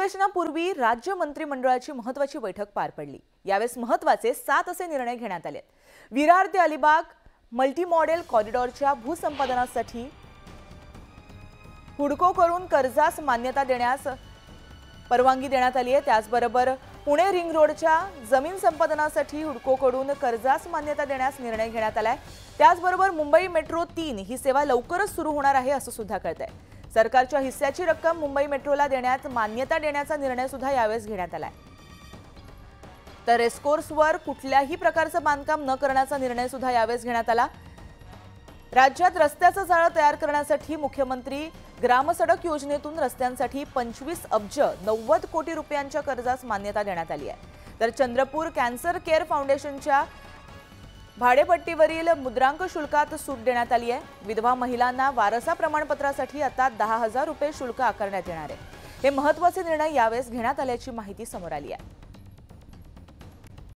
अधिवेशनापूर्वी राज्य मंत्रिमंडळाची महत्त्वाची बैठक पार पडली। यावेळेस महत्त्वाचे 7 असे निर्णय घेण्यात आले। विरार ते अलिबाग मल्टी मॉडेल कॉरिडॉरच्या भूसंपादनासाठी हुडको करून कर्जास मान्यता देण्यास परवानगी देण्यात आली आहे। त्याचबरोबर पुणे रिंग रोडच्या जमीन संपादनासाठी हुडकोकडून कर्जास मान्यता देण्यास निर्णय घेण्यात आलाय। त्याचबरोबर मुंबई मेट्रो 3 ही सेवा लवकरच सुरू होणार आहे असं सुद्धा कळतंय। सरकारच्या हिस्स्याची रक्कम मुंबई मेट्रोला देण्यात मान्यता देण्याचा निर्णय सुद्धा यावेळेस घेण्यात आलाय। तर रेसकोर्सवर कुठल्याही प्रकारचं बांधकाम न करण्याचा निर्णय सुद्धा यावेळेस घेण्यात आला। राज्यात रस्त्याचं जाळं तयार करण्यासाठी मुख्यमंत्री ग्रामसडक योजनेतून रस्त्यांसाठी 25 अब्ज 90 कोटी रुपयांच्या कर्जास मान्यता देण्यात आली आहे। तर चंद्रपूर कॅन्सर केअर फाउंडेशनच्या भाडेपट्टीवरील मुद्रांक शुल्कात सूट देण्यात आली आहे। विधवा महिलांना वारसा प्रमाणपत्रासाठी आता 10,000 रुपये शुल्क आकारण्यात येणार आहे। हे महत्त्वाचे निर्णय यावेळेस घेण्यात आल्याची माहिती समोर आली आहे।